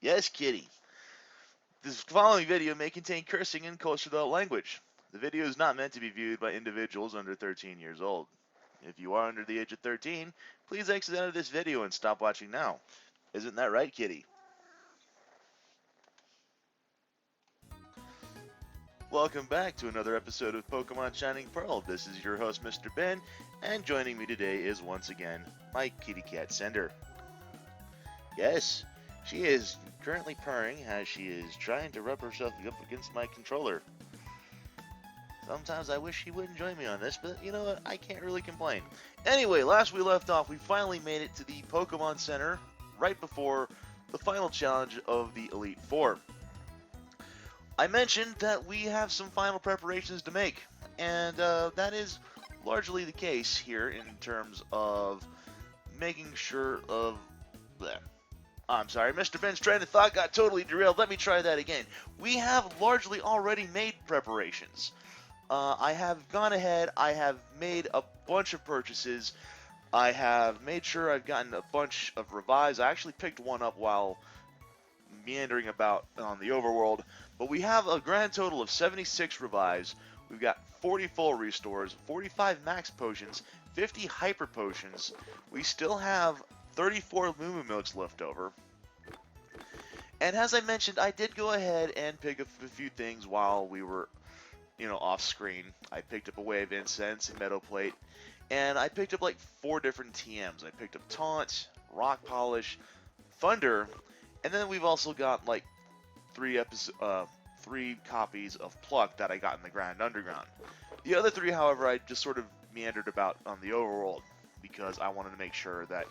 Yes, kitty. This following video may contain cursing and cultural adult language. The video is not meant to be viewed by individuals under 13 years old. If you are under the age of 13, please exit out of this video and stop watching now. Isn't that right, kitty? Welcome back to another episode of Pokemon Shining Pearl. This is your host, Mr. Ben, and joining me today is once again my kitty cat, Cinder. Yes, she is currently purring as she is trying to rub herself up against my controller. Sometimes I wish she wouldn't join me on this, but you know what? I can't really complain. Anyway, last we left off, we finally made it to the Pokemon Center right before the final challenge of the Elite Four. I mentioned that we have some final preparations to make, and that is largely the case here in terms of making sure of... I'm sorry, Mr. Ben's train of thought got totally derailed. Let me try that again. We have largely already made preparations. I have gone ahead, I have made a bunch of purchases. I have made sure I've gotten a bunch of revives. I actually picked one up while meandering about on the overworld. But we have a grand total of 76 revives. We've got 40 full restores, 45 max potions, 50 hyper potions. We still have 34 Moo Milks left over. And as I mentioned, I did go ahead and pick up a few things while we were, off screen. I picked up a Wave Incense, a Meadow Plate, and I picked up like 4 different TMs. I picked up Taunt, Rock Polish, Thunder, and then we've also got like 3 copies of Pluck that I got in the Grand Underground. The other 3, however, I just sort of meandered about on the overworld because I wanted to make sure that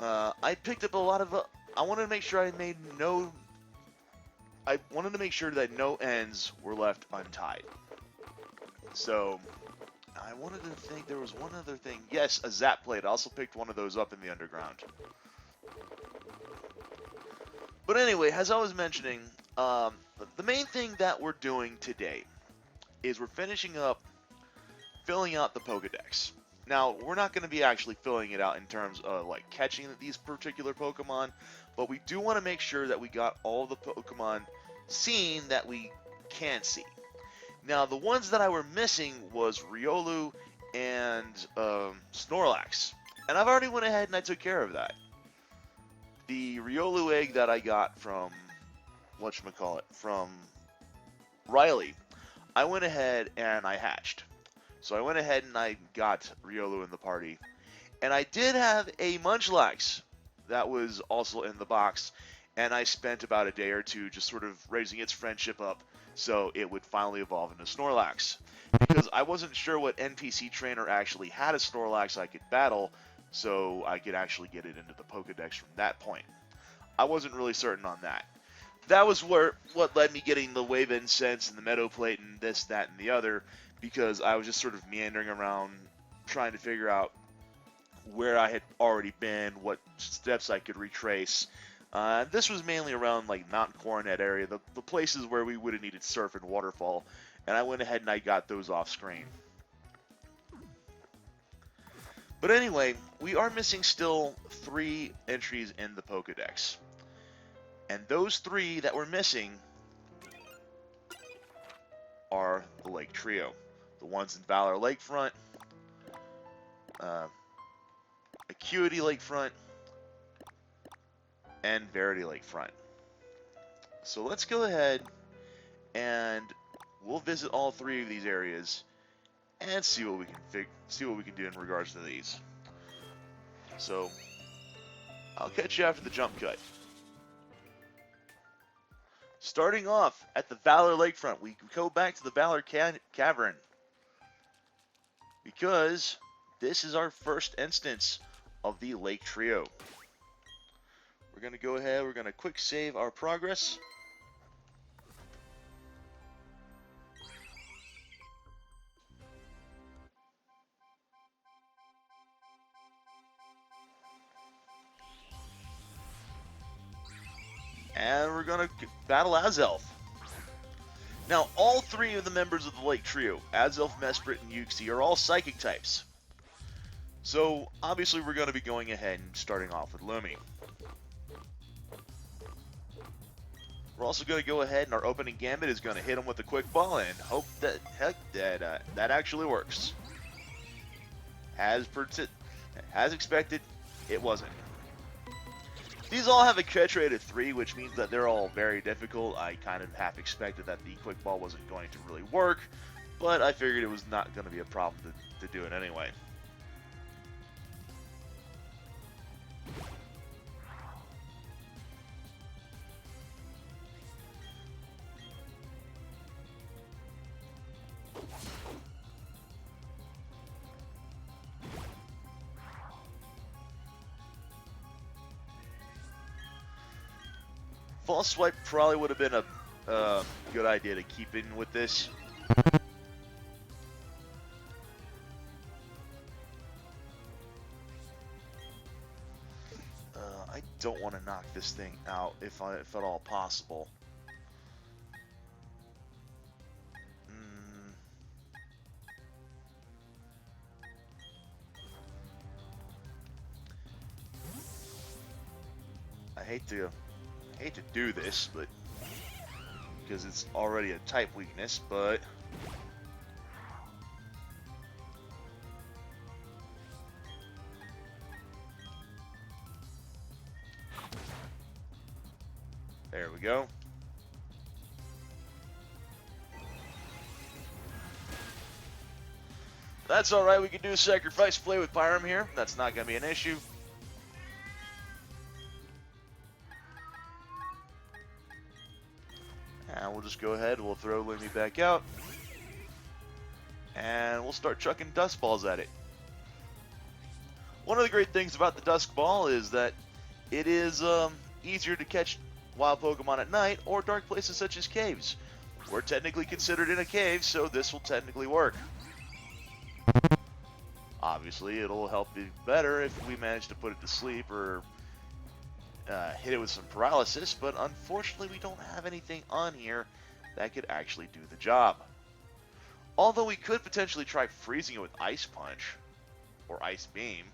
I picked up a lot of. I wanted to make sure I wanted to make sure that no ends were left untied. So I wanted to think there was one other thing. Yes, a Zap Plate. I also picked one of those up in the underground. But anyway, as I was mentioning, the main thing that we're doing today is we're finishing up filling out the Pokedex. Now, we're not going to be actually filling it out in terms of like catching these particular Pokemon, but we do want to make sure that we got all the Pokemon seen that we can see. Now, the ones that I were missing was Riolu and Snorlax, and I've already went ahead and I took care of that. The Riolu egg that I got from, from Riley, I went ahead and I hatched. So I went ahead and I got Riolu in the party. And I did have a Munchlax that was also in the box. And I spent about a day or two just sort of raising its friendship up so it would finally evolve into Snorlax. Because I wasn't sure what NPC trainer actually had a Snorlax I could battle, so I could actually get it into the Pokedex from that point. I wasn't really certain on that. That was what led me getting the Wave Incense and the Meadow Plate and this, that, and the other, because I was just sort of meandering around trying to figure out where I had already been, what steps I could retrace. This was mainly around like Mount Coronet area, the places where we would have needed Surf and Waterfall, and I went ahead and I got those off screen. But anyway, we are missing still 3 entries in the Pokedex. And those 3 that we're missing are the Lake Trio. The ones in Valor Lakefront, Acuity Lakefront, and Verity Lakefront. So let's go ahead and we'll visit all 3 of these areas and see what we can do in regards to these. So I'll catch you after the jump cut. Starting off at the Valor Lakefront, we go back to the Valor Cavern because this is our first instance of the Lake Trio. We're going to go ahead, we're going to quick save our progress. And we're going to battle Azelf. Now, all 3 of the members of the Lake Trio, Azelf, Mesprit, and Uxie, are all Psychic types. So, obviously, we're going to be going ahead and starting off with Lumi. We're also going to go ahead, and our opening gambit is going to hit him with a quick ball and hope that that actually works. As expected, it wasn't. These all have a catch rate of 3, which means that they're all very difficult. I kind of half expected that the quick ball wasn't going to really work, but I figured it was not going to be a problem to do it anyway. False swipe probably would have been a good idea to keep in with this. I don't want to knock this thing out if at all possible. I hate to do this, but because it's already a type weakness, but there we go. That's alright, we can do a sacrifice play with Pyram here. That's not going to be an issue. And we'll just go ahead, we'll throw Lumi back out. And we'll start chucking dust balls at it. One of the great things about the Dusk Ball is that it is easier to catch wild Pokemon at night or dark places such as caves. We're technically considered in a cave, so this will technically work. Obviously, it'll help be better if we manage to put it to sleep or hit it with some paralysis, but unfortunately we don't have anything on here that could actually do the job. Although we could potentially try freezing it with Ice Punch or Ice Beam.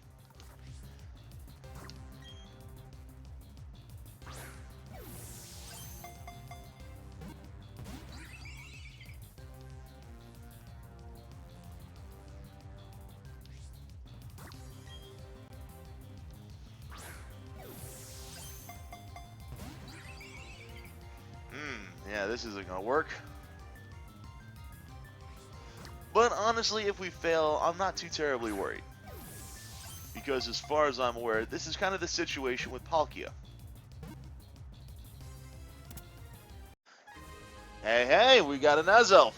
Yeah, this isn't gonna work. But honestly, if we fail, I'm not too terribly worried. Because as far as I'm aware, this is kind of the situation with Palkia. Hey, we got an Azelf.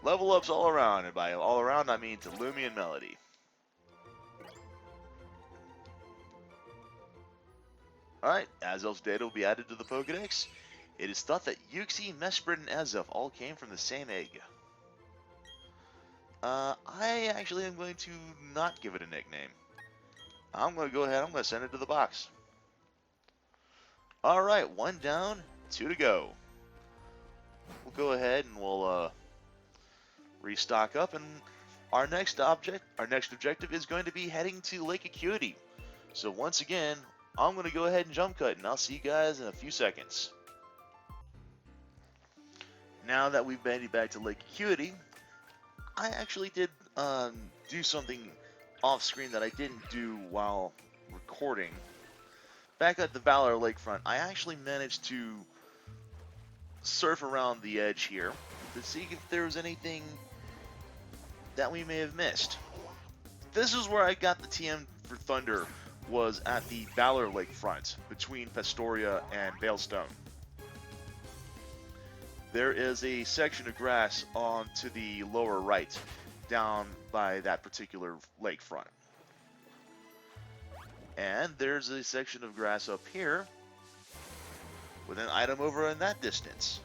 Level ups all around, and by all around I mean to Lumi and Melody. Alright, Azelf's data will be added to the Pokedex. It is thought that Uxie, Mesprit, and Azelf all came from the same egg. I actually am going to not give it a nickname. I'm going to go ahead, I'm going to send it to the box. Alright, 1 down, 2 to go. We'll go ahead and we'll restock up, and our next objective is going to be heading to Lake Acuity. So once again, I'm going to go ahead and jump cut, and I'll see you guys in a few seconds. Now that we've made it back to Lake Acuity, I actually did do something off screen that I didn't do while recording. Back at the Valor Lakefront, I actually managed to surf around the edge here to see if there was anything that we may have missed. This is where I got the TM for Thunder, was at the Valor Lakefront between Pastoria and Veilstone. There is a section of grass on to the lower right, down by that particular lakefront. And there's a section of grass up here with an item over in that distance.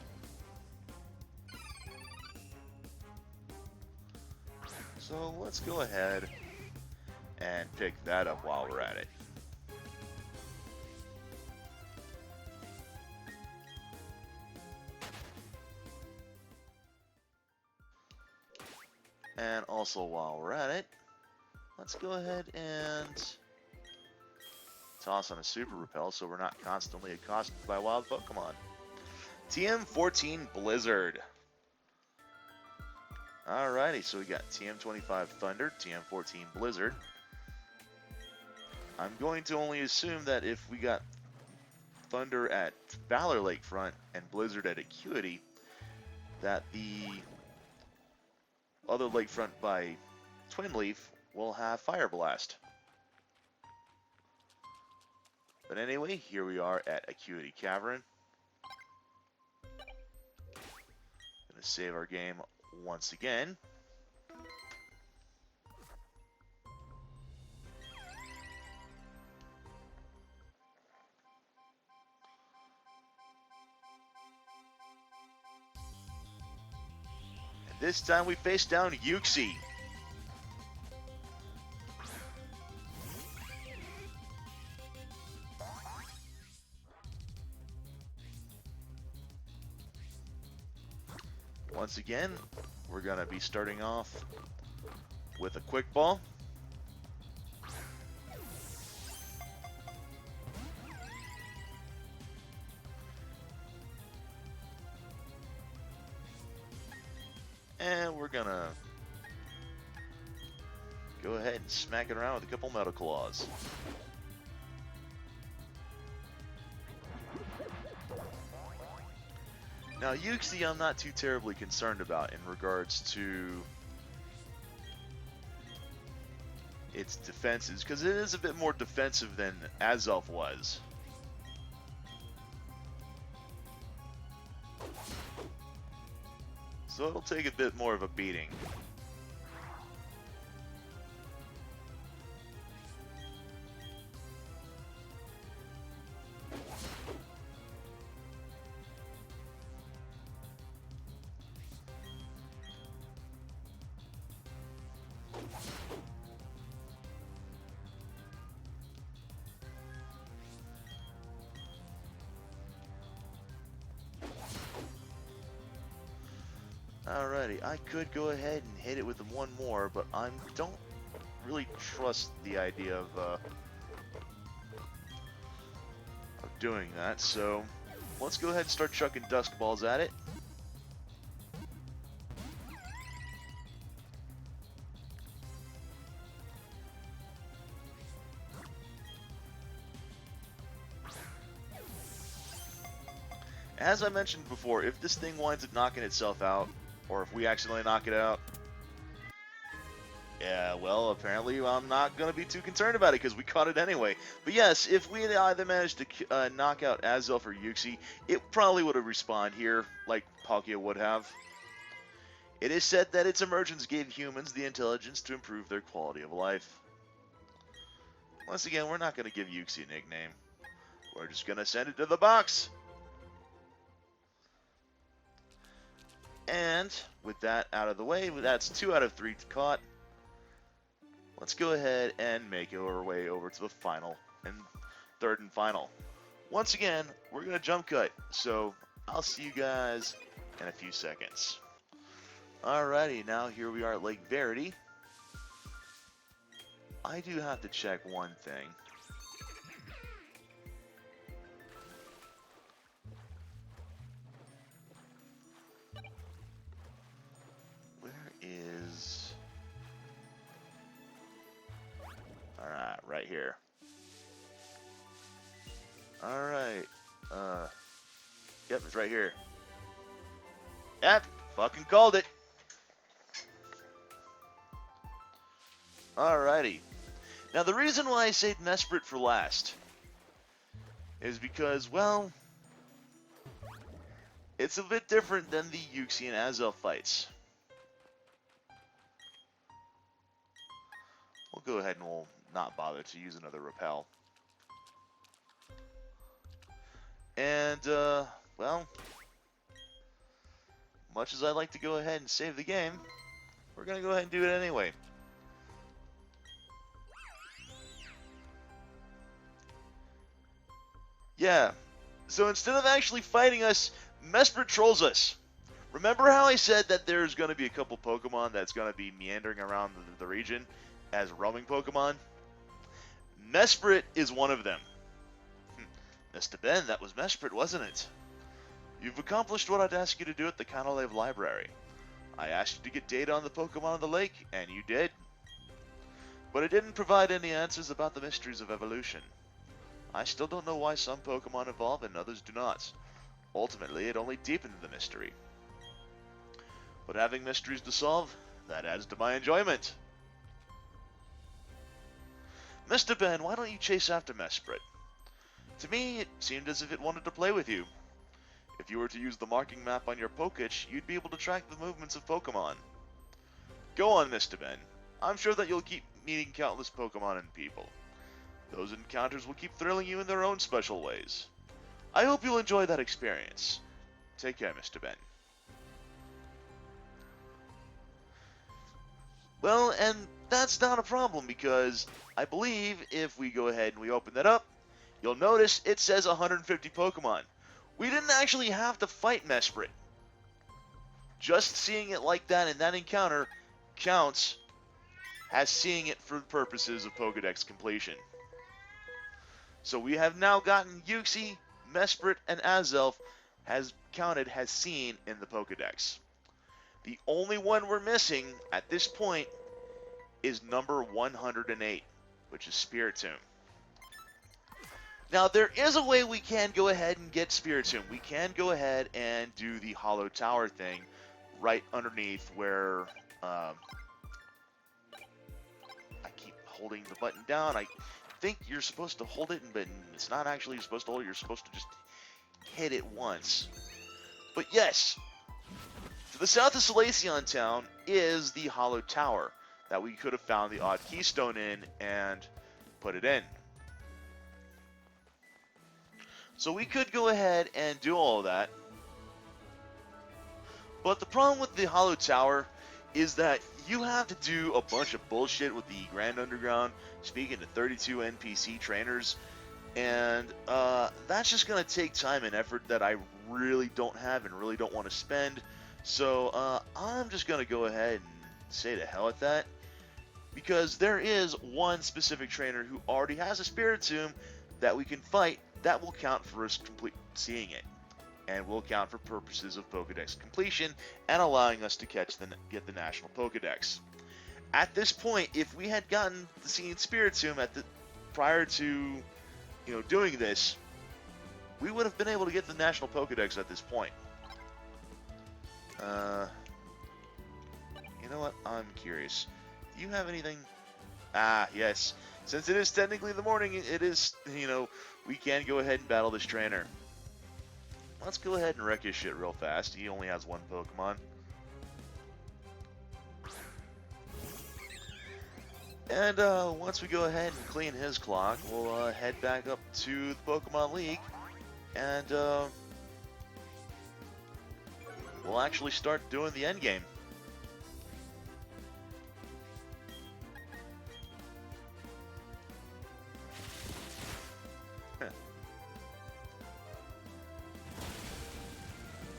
So let's go ahead and pick that up while we're at it. And also while we're at it, let's go ahead and toss on a Super Repel so we're not constantly accosted by wild Pokemon. Tm14 Blizzard. Alrighty, so we got Tm25 Thunder, Tm14 Blizzard. I'm going to only assume that if we got Thunder at Valor Lakefront and Blizzard at Acuity, that the other lakefront by Twin Leaf will have Fire Blast. But anyway, here we are at Acuity Cavern. Gonna save our game once again. And this time we face down Uxie. Once again, we're going to be starting off with a Quick Ball. And we're going to go ahead and smack it around with a couple Metal Claws. Now, Uxie I'm not too terribly concerned about in regards to its defenses, because it is a bit more defensive than Azelf was. So it'll take a bit more of a beating. Alrighty, I could go ahead and hit it with one more, but I don't really trust the idea of doing that, so let's go ahead and start chucking Dusk Balls at it. As I mentioned before, if this thing winds up knocking itself out, or if we accidentally knock it out, yeah, well, apparently I'm not going to be too concerned about it because we caught it anyway. But yes, if we either managed to knock out Azelf or Uxie, it probably would have respawned here, like Palkia would have. It is said that its emergence gave humans the intelligence to improve their quality of life. Once again, we're not going to give Uxie a nickname. We're just going to send it to the box. And with that out of the way, that's 2 out of 3 caught. Let's go ahead and make our way over to the final and third and final. Once again, we're going to jump cut, so I'll see you guys in a few seconds. Alrighty, now here we are at Lake Verity. I do have to check one thing. Alright, right here. Alright. Yep, it's right here. Yep, fucking called it. Alrighty. Now the reason why I saved Mesprit for last is because, well, it's a bit different than the Uxie and Azelf fights. We'll go ahead and we'll not bother to use another repel. And, well, much as I'd like to go ahead and save the game, we're going to go ahead and do it anyway. Yeah, so instead of actually fighting us, Mesprit trolls us. Remember how I said that there's going to be a couple Pokemon that's going to be meandering around the region as roaming Pokemon? Mesprit is one of them. Mr. Ben, that was Mesprit, wasn't it? You've accomplished what I'd asked you to do at the Canalave Library. I asked you to get data on the Pokemon in the lake, and you did. But it didn't provide any answers about the mysteries of evolution. I still don't know why some Pokemon evolve and others do not. Ultimately, it only deepened the mystery. But having mysteries to solve, that adds to my enjoyment. Mr. Ben, why don't you chase after Mesprit? To me, it seemed as if it wanted to play with you. If you were to use the marking map on your Poketch, you'd be able to track the movements of Pokemon. Go on, Mr. Ben. I'm sure that you'll keep meeting countless Pokemon and people. Those encounters will keep thrilling you in their own special ways. I hope you'll enjoy that experience. Take care, Mr. Ben. Well, and that's not a problem because I believe if we go ahead and we open that up, you'll notice it says 150 Pokemon. We didn't actually have to fight Mesprit. Just seeing it like that in that encounter counts as seeing it for purposes of Pokedex completion. So we have now gotten Uxie, Mesprit, and Azelf has counted as seen in the Pokedex. The only one we're missing at this point is number 108, which is Spiritomb. Now, there is a way we can go ahead and get Spiritomb. We can go ahead and do the Hollow Tower thing right underneath where I keep holding the button down. I think you're supposed to hold it, but it's not actually supposed to hold it. You're supposed to just hit it once. But yes, to the south of Solaceon Town is the Hollow Tower that we could have found the odd keystone in and put it in. So we could go ahead and do all of that. But the problem with the Hollow Tower is that you have to do a bunch of bullshit with the Grand Underground, speaking to 32 NPC trainers, and that's just going to take time and effort that I really don't have and really don't want to spend. So I'm just going to go ahead and say to hell with that, because there is one specific trainer who already has a Spiritomb that we can fight that will count for us seeing it, and will count for purposes of Pokedex completion and allowing us to get the National Pokedex. At this point, if we had gotten the seeing Spiritomb prior to doing this, we would have been able to get the National Pokedex at this point. You know what? I'm curious. Do you have anything? Ah, yes. Since it is technically the morning, it is, we can go ahead and battle this trainer. Let's go ahead and wreck his shit real fast. He only has one Pokemon. And once we go ahead and clean his clock, we'll head back up to the Pokemon League. And we'll actually start doing the end game.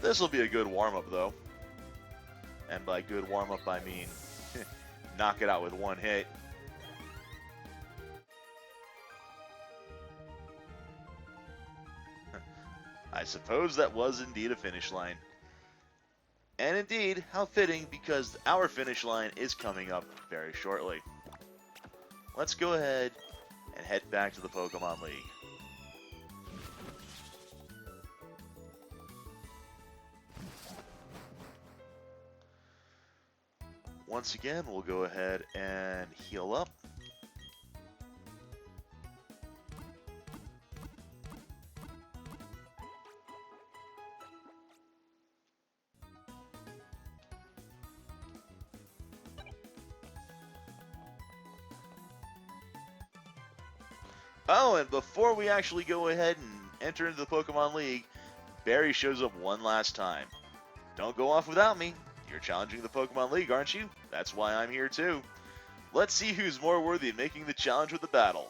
This will be a good warm-up, though. And by good warm-up, I mean knock it out with one hit. I suppose that was indeed a finish line. And indeed, how fitting, because our finish line is coming up very shortly. Let's go ahead and head back to the Pokemon League. Once again, we'll go ahead and heal up. Oh, and before we actually go ahead and enter into the Pokemon League, Barry shows up one last time. Don't go off without me. You're challenging the Pokemon League, aren't you? That's why I'm here too. Let's see who's more worthy of making the challenge with the battle.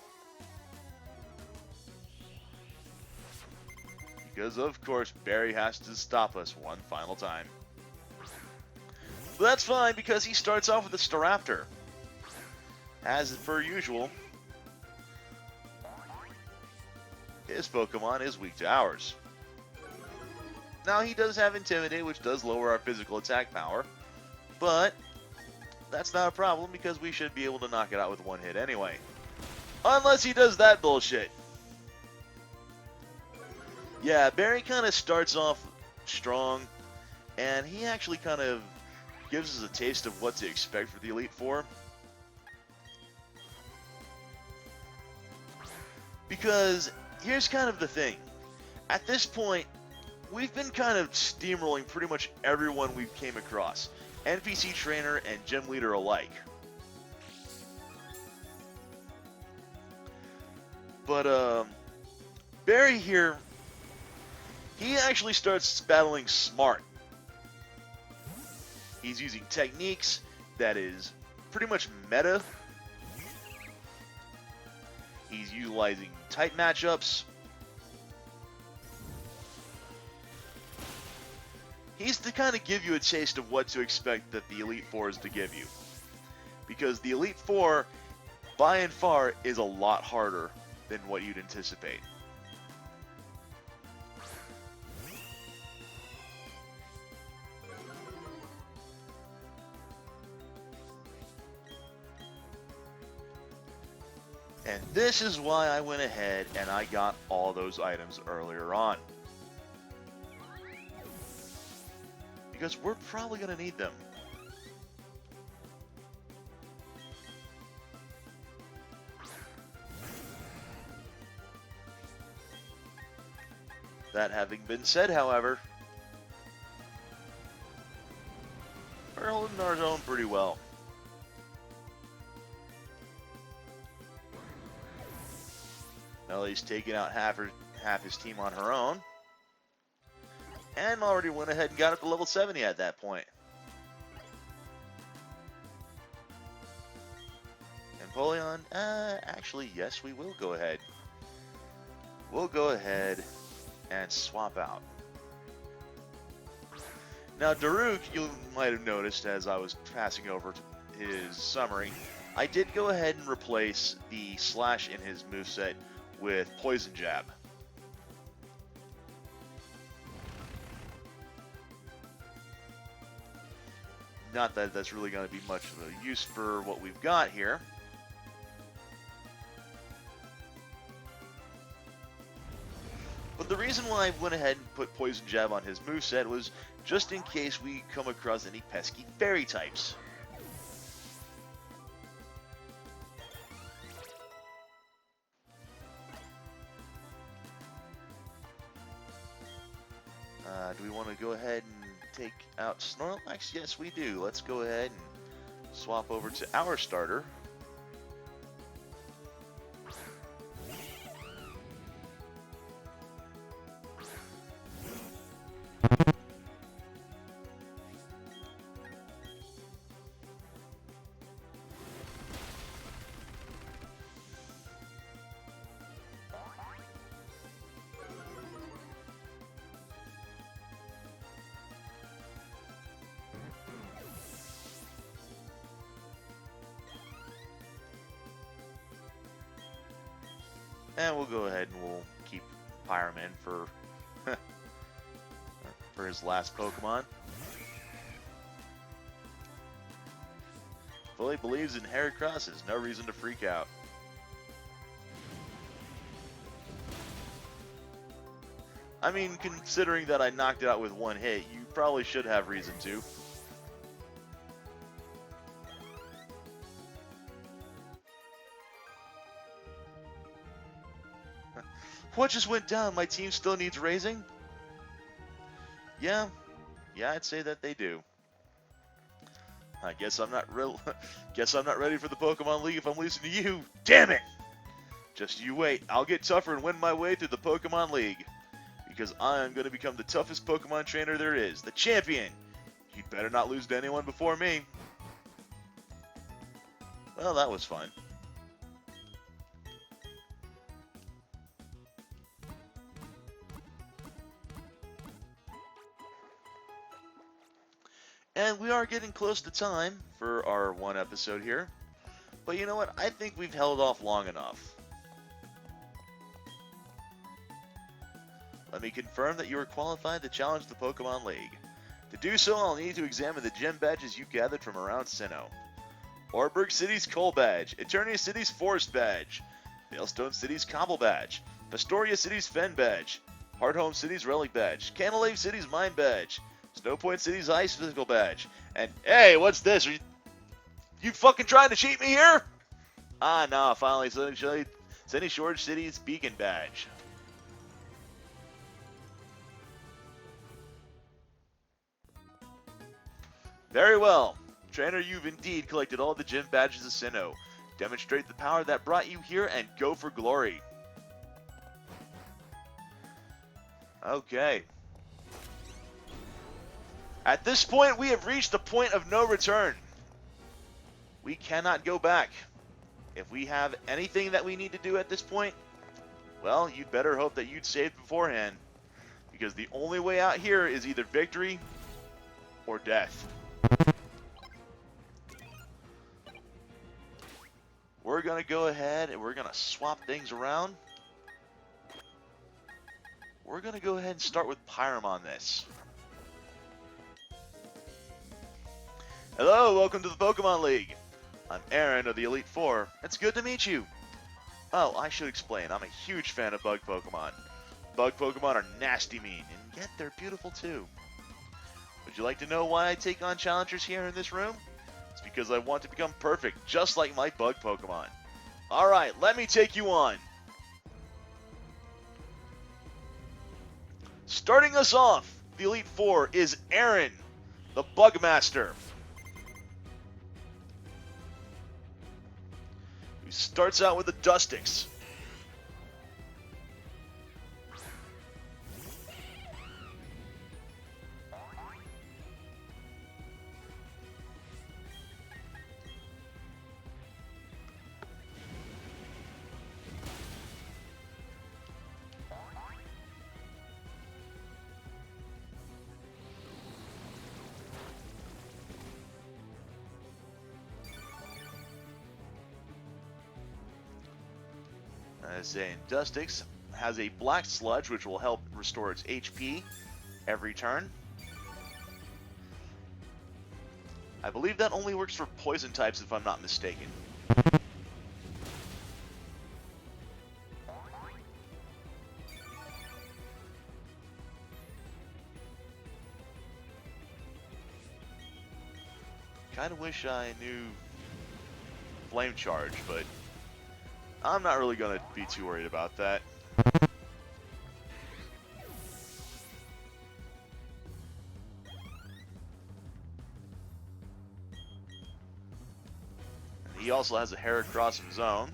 Because of course Barry has to stop us one final time. But that's fine because he starts off with a Staraptor. As per usual. his Pokemon is weak to ours. Now, he does have Intimidate, which does lower our physical attack power, but that's not a problem because we should be able to knock it out with one hit anyway. Unless he does that bullshit. Yeah, Barry kind of starts off strong, and he actually kind of gives us a taste of what to expect for the Elite Four. Because here's kind of the thing. At this point, we've been kind of steamrolling pretty much everyone we've came across. NPC trainer and gym leader alike. But, Barry here, he actually starts battling smart. He's using techniques that is pretty much meta. He's utilizing tight matchups. He's to kind of give you a taste of what to expect that the Elite Four is to give you. Because the Elite Four, by and far, is a lot harder than what you'd anticipate. And this is why I went ahead and I got all those items earlier on. Because we're probably going to need them. That having been said, however, we're holding our own pretty well. Ellie's taking out half his team on her own. And already went ahead and got up to level 70 at that point. Empoleon, actually, yes, we will go ahead. We'll go ahead and swap out. Now, Daruk, you might have noticed as I was passing over to his summary, I did go ahead and replace the slash in his moveset with Poison Jab. Not that that's really going to be much of a use for what we've got here. But the reason why I went ahead and put Poison Jab on his moveset was just in case we come across any pesky fairy types. Do we want to go ahead and take out Snorlax? Yes, we do. Let's go ahead and swap over to our starter. And we'll go ahead and we'll keep Pyroman for for his last Pokemon. Fully believes in Heracross, no reason to freak out. I mean, considering that I knocked it out with one hit, you probably should have reason to. What just went down? My team still needs raising? Yeah, I'd say that they do. I guess I'm not guess I'm not ready for the Pokemon League if I'm losing to you. Damn it! Just you wait. I'll get tougher and win my way through the Pokemon League. Because I am going to become the toughest Pokemon trainer there is. The champion! You'd better not lose to anyone before me. Well, that was fun. And we are getting close to time for our one episode here. But you know what? I think we've held off long enough. Let me confirm that you are qualified to challenge the Pokemon League. To do so, I'll need to examine the gym badges you gathered from around Sinnoh. Orberg City's Coal Badge, Eternia City's Forest Badge, Veilstone City's Cobble Badge, Pastoria City's Fen Badge, Hardhome City's Relic Badge, Canalave City's Mine Badge, Snowpoint City's Ice Physical Badge, and hey, what's this? Are you fucking trying to cheat me here? Ah, nah, finally, Sunny Shore City's Beacon Badge. Very well. Trainer, you've indeed collected all the gym badges of Sinnoh. Demonstrate the power that brought you here and go for glory. Okay. At this point, we have reached the point of no return. We cannot go back. If we have anything that we need to do at this point, well, you'd better hope that you'd saved beforehand. Because the only way out here is either victory or death. We're going to go ahead and we're going to swap things around. We're going to go ahead and start with Pyram on this. Hello, welcome to the Pokemon League. I'm Aaron of the Elite Four. It's good to meet you. Oh, I should explain. I'm a huge fan of bug Pokemon. Bug Pokemon are nasty mean, and yet they're beautiful too. Would you like to know why I take on challengers here in this room? It's because I want to become perfect, just like my bug Pokemon. Alright, let me take you on. Starting us off, the Elite Four is Aaron, the Bug Master. Who starts out with the Dustix. As saying, Dustix has a Black Sludge, which will help restore its HP every turn. I believe that only works for poison types, if I'm not mistaken. Kind of wish I knew Flame Charge, but I'm not really going to be too worried about that. He also has a Heracross of his own.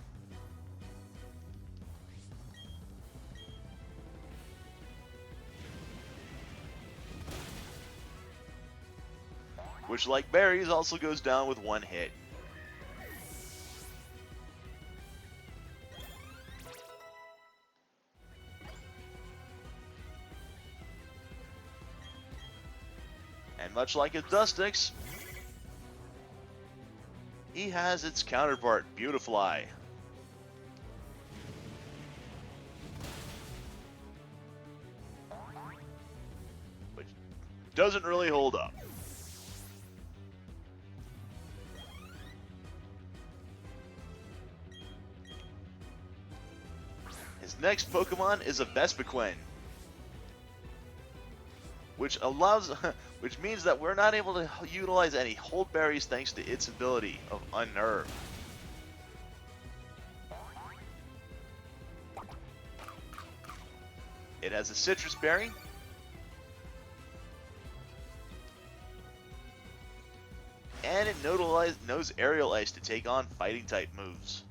Which, like berries, also goes down with one hit. And much like his Dustix, he has its counterpart, Beautifly. Which doesn't really hold up. His next Pokemon is a Vespa Queen, which means that we're not able to utilize any hold berries thanks to its ability of Unnerve. It has a Citrus Berry, and it knows Aerial Ice to take on Fighting type moves,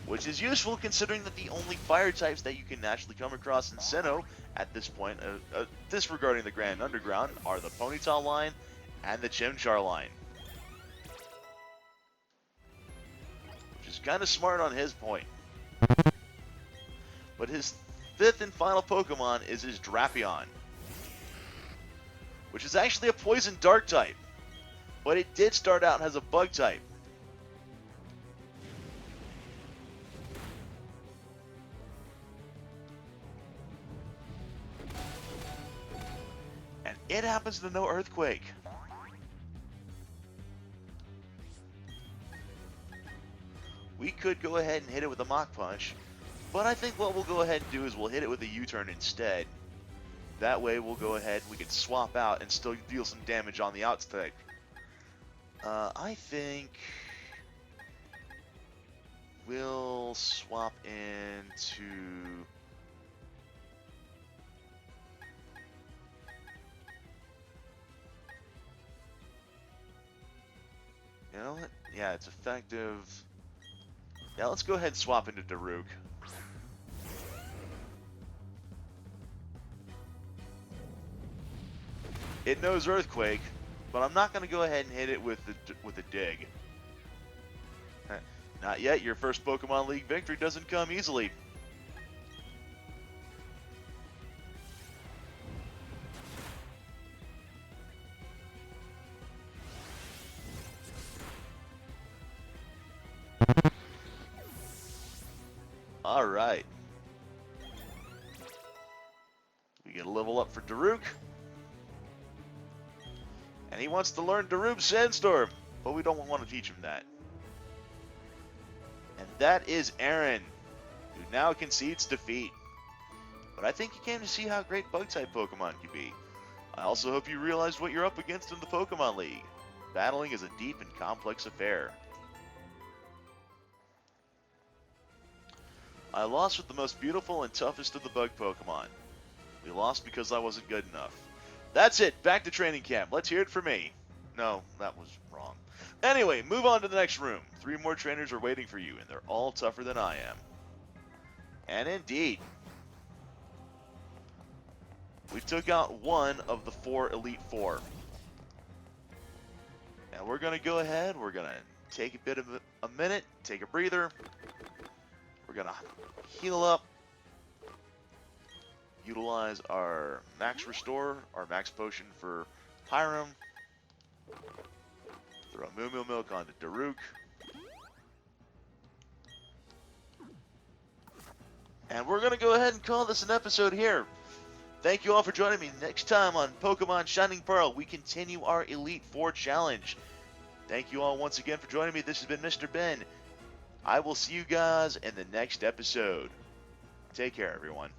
which is useful considering that the only fire types that you can naturally come across in Sinnoh at this point, disregarding the Grand Underground, are the Ponyta line and the Chimchar line. Which is kind of smart on his point. But his fifth and final Pokemon is his Drapion, which is actually a Poison Dark type, but it did start out as a Bug type. It happens to know Earthquake. We could go ahead and hit it with a Mach Punch, but I think what we'll go ahead and do is we'll hit it with a U-turn instead. That way we'll go ahead, we can swap out and still deal some damage on the outside. I think we'll swap into... You know what? Yeah, it's effective. Yeah, let's go ahead and swap into Daruk. It knows Earthquake, but I'm not going to go ahead and hit it with a dig. Not yet. Your first Pokemon League victory doesn't come easily. Alright. We get a level up for Daruk. And he wants to learn Daruk Sandstorm, but we don't want to teach him that. And that is Aaron, who now concedes defeat. But I think you came to see how great Bug-type Pokemon can be. I also hope you realized what you're up against in the Pokemon League. Battling is a deep and complex affair. I lost with the most beautiful and toughest of the bug Pokemon. We lost because I wasn't good enough. That's it. Back to training camp. Let's hear it for me. No, that was wrong. Anyway, move on to the next room. 3 more trainers are waiting for you, and they're all tougher than I am. And indeed, we took out 1 of the 4 Elite Four. And we're going to go ahead. We're going to take a bit of a minute, take a breather. We're going to heal up, utilize our Max Restore, our Max Potion for Pyram, throw Moo Moo Milk onto Daruk, and we're going to go ahead and call this an episode here. Thank you all for joining me. Next time on Pokemon Shining Pearl, we continue our Elite Four challenge. Thank you all once again for joining me. This has been Mr. Ben. I will see you guys in the next episode. Take care, everyone.